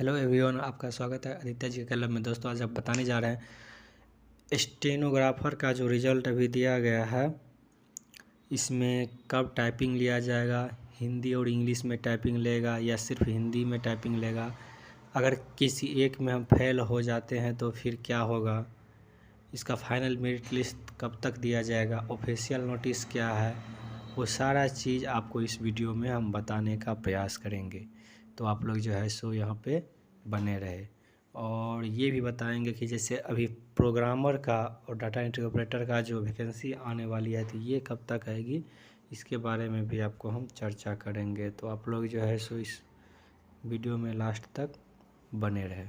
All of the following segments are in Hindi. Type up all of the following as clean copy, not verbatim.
हेलो एवरीवन, आपका स्वागत है आदित्य जी के क्लब में। दोस्तों, आज आप बताने जा रहे हैं स्टेनोग्राफर का जो रिज़ल्ट अभी दिया गया है, इसमें कब टाइपिंग लिया जाएगा, हिंदी और इंग्लिश में टाइपिंग लेगा या सिर्फ हिंदी में टाइपिंग लेगा। अगर किसी एक में हम फेल हो जाते हैं तो फिर क्या होगा, इसका फाइनल मेरिट लिस्ट कब तक दिया जाएगा, ऑफिशियल नोटिस क्या है, वो सारा चीज़ आपको इस वीडियो में हम बताने का प्रयास करेंगे। तो आप लोग जो है सो यहाँ पे बने रहे। और ये भी बताएंगे कि जैसे अभी प्रोग्रामर का और डाटा एंट्री ऑपरेटर का जो वैकेंसी आने वाली है तो ये कब तक आएगी, इसके बारे में भी आपको हम चर्चा करेंगे। तो आप लोग जो है सो इस वीडियो में लास्ट तक बने रहे।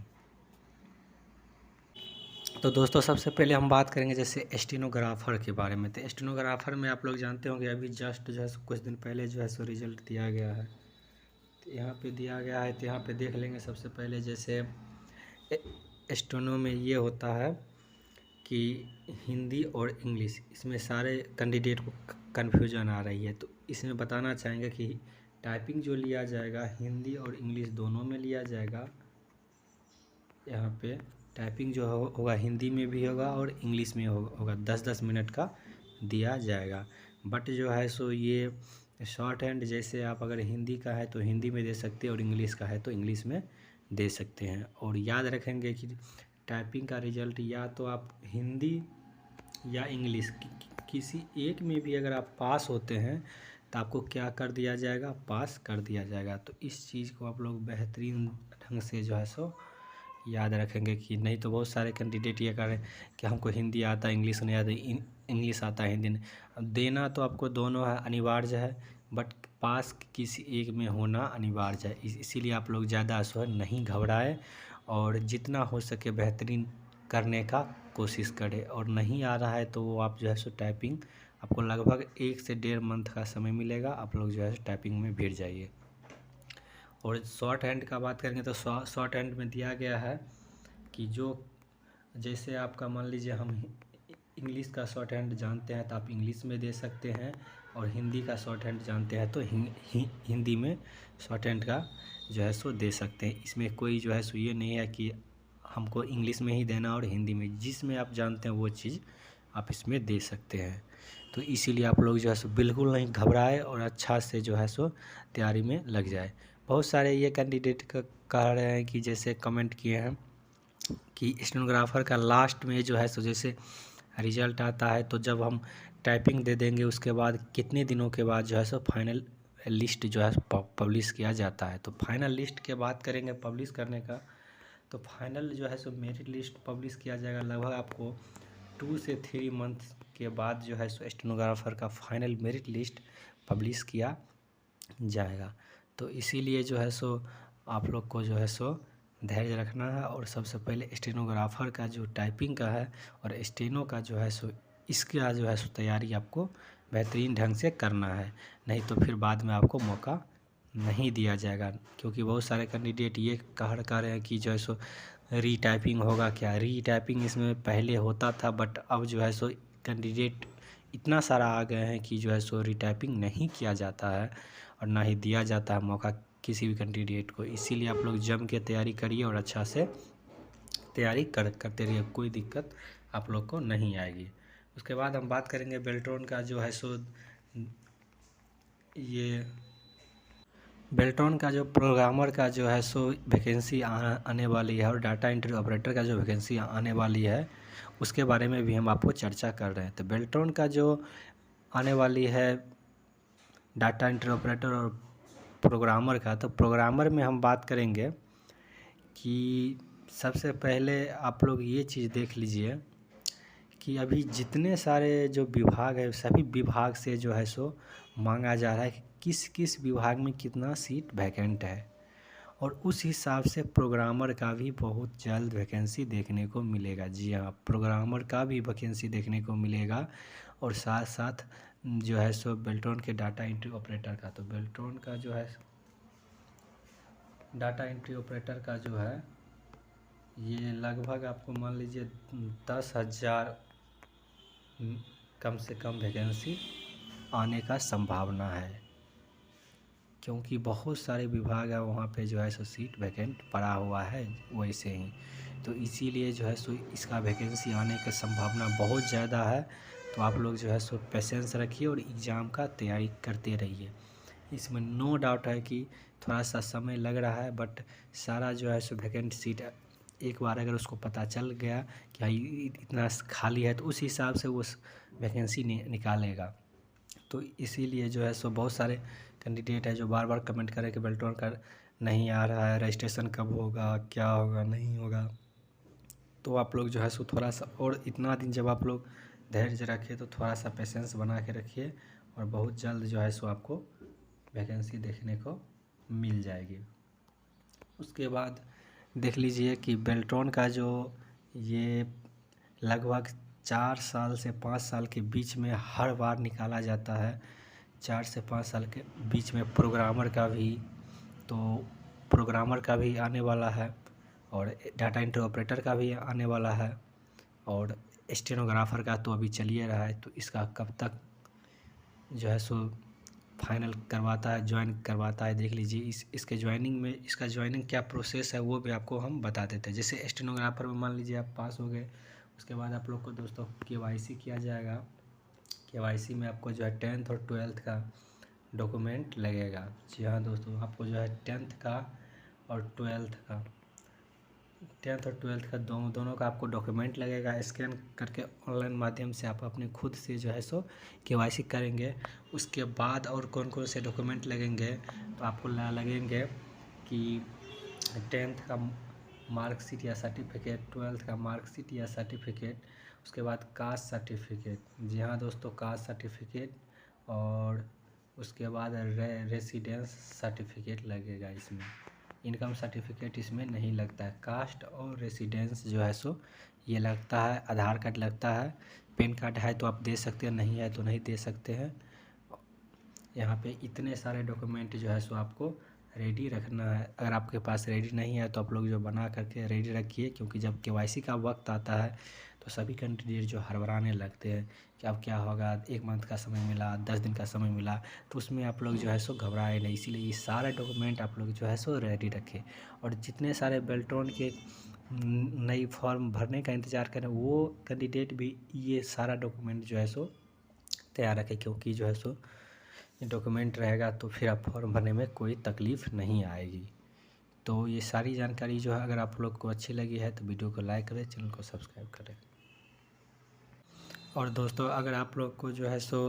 तो दोस्तों, सबसे पहले हम बात करेंगे जैसे स्टेनोग्राफर के बारे में। तो स्टेनोग्राफर में आप लोग जानते होंगे अभी जस्ट जो है कुछ दिन पहले जो है सो रिज़ल्ट दिया गया है। तो यहाँ पे दिया गया है, तो यहाँ पे देख लेंगे। सबसे पहले जैसे स्टेनो में ये होता है कि हिंदी और इंग्लिश, इसमें सारे कैंडिडेट को कन्फ्यूजन आ रही है। तो इसमें बताना चाहेंगे कि टाइपिंग जो लिया जाएगा हिंदी और इंग्लिश दोनों में लिया जाएगा। यहाँ पे टाइपिंग जो होगा हिंदी में भी होगा और इंग्लिश में होगा। 10-10 मिनट का दिया जाएगा। बट जो है सो ये शॉर्ट हैंड, जैसे आप अगर हिंदी का है तो हिंदी में दे सकते हैं और इंग्लिश का है तो इंग्लिश में दे सकते हैं। और याद रखेंगे कि टाइपिंग का रिज़ल्ट या तो आप हिंदी या इंग्लिश किसी एक में भी अगर आप पास होते हैं तो आपको क्या कर दिया जाएगा, पास कर दिया जाएगा। तो इस चीज़ को आप लोग बेहतरीन ढंग से जो है सो याद रखेंगे। कि नहीं तो बहुत सारे कैंडिडेट ये करें कि हमको हिंदी आता है इंग्लिश नहीं आता, इंग्लिश आता है हिंदी नहीं। अब देना तो आपको दोनों है, अनिवार्य है, बट पास किसी एक में होना अनिवार्य है। इसीलिए आप लोग ज़्यादा जो है नहीं घबराएं और जितना हो सके बेहतरीन करने का कोशिश करें। और नहीं आ रहा है तो वो आप जो है सो टाइपिंग, आपको लगभग 1 से 1.5 मंथ का समय मिलेगा। आप लोग जो है टाइपिंग में भिड़ जाइए। और शॉर्ट हैंड का बात करेंगे तो शॉर्ट हैंड में दिया गया है कि जो जैसे आपका मान लीजिए हम इंग्लिश का शॉर्ट हैंड जानते हैं तो आप इंग्लिश में दे सकते हैं, और हिंदी का शॉर्ट हैंड जानते हैं तो हिंदी में शॉर्ट हैंड का जो है सो दे सकते हैं। इसमें कोई जो है सो ये नहीं है कि हमको इंग्लिश में ही देना और हिंदी में, जिसमें आप जानते हैं वो चीज़ आप इसमें दे सकते हैं। तो इसीलिए आप लोग जो है सो बिल्कुल नहीं घबराए और अच्छा से जो है सो तैयारी में लग जाए। बहुत सारे ये कैंडिडेट कह रहे हैं कि जैसे कमेंट किए हैं कि स्टेनोग्राफर का लास्ट में जो है सो जैसे रिज़ल्ट आता है तो जब हम टाइपिंग दे देंगे उसके बाद कितने दिनों के बाद जो है सो फाइनल लिस्ट जो है पब्लिश किया जाता है। तो फाइनल लिस्ट के बात करेंगे पब्लिश करने का, तो फाइनल जो है सो मेरिट लिस्ट पब्लिश किया जाएगा लगभग आपको 2 से 3 मंथ के बाद जो है सो स्टेनोग्राफर का फाइनल मेरिट लिस्ट पब्लिश किया जाएगा। तो इसीलिए जो है सो आप लोग को जो है सो धैर्य रखना है। और सबसे पहले स्टेनोग्राफर का जो टाइपिंग का है और स्टेनो का जो है सो इसका जो है सो तैयारी आपको बेहतरीन ढंग से करना है, नहीं तो फिर बाद में आपको मौका नहीं दिया जाएगा। क्योंकि बहुत सारे कैंडिडेट ये कह रहे हैं कि जो है सो रीटाइपिंग होगा क्या। रीटाइपिंग इसमें पहले होता था, बट अब जो है सो कैंडिडेट इतना सारा आ गए हैं कि जो है सो रीटाइपिंग नहीं किया जाता है और ना ही दिया जाता है मौका किसी भी कैंडिडेट को। इसीलिए आप लोग जम के तैयारी करिए और अच्छा से तैयारी करते रहिए, कोई दिक्कत आप लोग को नहीं आएगी। उसके बाद हम बात करेंगे बेल्ट्रॉन का जो है सो ये बेल्ट्रॉन का जो प्रोग्रामर का जो है सो वैकेंसी आने वाली है और डाटा एंट्री ऑपरेटर का जो वैकेंसी आने वाली है उसके बारे में भी हम आपको चर्चा कर रहे हैं। तो बेल्ट्रॉन का जो आने वाली है डाटा एंट्री ऑपरेटर और प्रोग्रामर का, तो प्रोग्रामर में हम बात करेंगे कि सबसे पहले आप लोग ये चीज़ देख लीजिए कि अभी जितने सारे जो विभाग है सभी विभाग से जो है सो मांगा जा रहा है कि किस किस विभाग में कितना सीट वैकेंट है, और उस हिसाब से प्रोग्रामर का भी बहुत जल्द वैकेंसी देखने को मिलेगा। जी हाँ, प्रोग्रामर का भी वैकेंसी देखने को मिलेगा। और साथ साथ जो है सो बेल्ट्रॉन के डाटा एंट्री ऑपरेटर का, तो बेल्ट्रॉन का जो है डाटा एंट्री ऑपरेटर का जो है ये लगभग आपको मान लीजिए 10,000 कम से कम वैकेंसी आने का संभावना है। क्योंकि बहुत सारे विभाग है वहाँ पे जो है सो सीट वैकेंट पड़ा हुआ है वैसे ही, तो इसीलिए जो है सो इसका वैकेंसी आने की संभावना बहुत ज़्यादा है। तो आप लोग जो है सो पेशेंस रखिए और एग्ज़ाम का तैयारी करते रहिए। इसमें नो डाउट है कि थोड़ा सा समय लग रहा है, बट सारा जो है सो वैकेंट सीट एक बार अगर उसको पता चल गया कि हाँ इतना खाली है तो उस हिसाब से वो वैकेंसी निकालेगा। तो इसीलिए जो है सो बहुत सारे कैंडिडेट है जो बार बार कमेंट करें कि बेल्ट्रॉन का नहीं आ रहा है, रजिस्ट्रेशन कब होगा, क्या होगा, नहीं होगा। तो आप लोग जो है सो थोड़ा सा और इतना दिन जब आप लोग धैर्य रखिए तो थोड़ा सा पेशेंस बना के रखिए और बहुत जल्द जो है सो आपको वैकेंसी देखने को मिल जाएगी। उसके बाद देख लीजिए कि बेल्ट्रॉन का जो ये लगभग 4 साल से 5 साल के बीच में हर बार निकाला जाता है। 4 से 5 साल के बीच में प्रोग्रामर का भी आने वाला है और डाटा एंट्री ऑपरेटर का भी आने वाला है और स्टेनोग्राफर का तो अभी चल ही रहा है। तो इसका कब तक जो है सो फाइनल करवाता है, ज्वाइन करवाता है, देख लीजिए। इसके ज्वाइनिंग में इसका ज्वाइनिंग क्या प्रोसेस है वो भी आपको हम बता देते हैं। जैसे स्टेनोग्राफर में मान लीजिए आप पास हो गए, उसके बाद आप लोग को दोस्तों KYC किया जाएगा। KYC में आपको जो है 10th और 12th का डॉक्यूमेंट लगेगा। जी हाँ दोस्तों, आपको जो है 10th का और 12th का दोनों का आपको डॉक्यूमेंट लगेगा। स्कैन करके ऑनलाइन माध्यम से आप अपने खुद से जो है सो KYC करेंगे। उसके बाद और कौन कौन से डॉक्यूमेंट लगेंगे तो आपको लगेंगे कि 10th का मार्कशीट या सर्टिफिकेट, 12th का मार्कशीट या सर्टिफिकेट, उसके बाद कास्ट सर्टिफिकेट। जी हाँ दोस्तों, कास्ट सर्टिफिकेट और उसके बाद रेसिडेंस सर्टिफिकेट लगेगा। इसमें इनकम सर्टिफिकेट इसमें नहीं लगता है। कास्ट और रेसिडेंस जो है सो ये लगता है। आधार कार्ड लगता है। पैन कार्ड है तो आप दे सकते हैं, नहीं है तो नहीं दे सकते हैं। यहाँ पे इतने सारे डॉक्यूमेंट जो है सो आपको रेडी रखना है। अगर आपके पास रेडी नहीं है तो आप लोग जो बना करके रेडी रखिए, क्योंकि जब KYC का वक्त आता है तो सभी कैंडिडेट जो हड़बड़ाने लगते हैं कि अब क्या होगा, 1 मंथ का समय मिला, 10 दिन का समय मिला, तो उसमें आप लोग जो है सो घबराए नहीं। इसीलिए ये सारे डॉक्यूमेंट आप लोग जो है सो रेडी रखें। और जितने सारे बेल्ट्रॉन के नई फॉर्म भरने का इंतज़ार करें वो कैंडिडेट भी ये सारा डॉक्यूमेंट जो है सो तैयार रखें, क्योंकि जो है सो डॉक्यूमेंट रहेगा तो फिर आप फॉर्म भरने में कोई तकलीफ़ नहीं आएगी। तो ये सारी जानकारी जो है अगर आप लोग को अच्छी लगी है तो वीडियो को लाइक करें, चैनल को सब्सक्राइब करें। और दोस्तों अगर आप लोग को जो है सो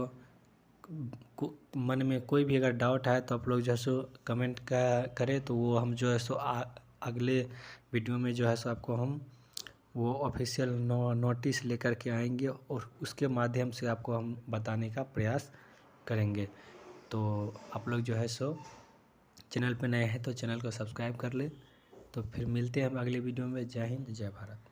मन में कोई भी अगर डाउट है तो आप लोग जो है सो कमेंट करें, तो वो हम जो है सो अगले वीडियो में जो है सो आपको हम वो ऑफिशियल नोटिस लेकर के आएंगे और उसके माध्यम से आपको हम बताने का प्रयास करेंगे। तो आप लोग जो है सो चैनल पे नए हैं तो चैनल को सब्सक्राइब कर लें। तो फिर मिलते हैं हम अगले वीडियो में। जय हिंद, जय भारत।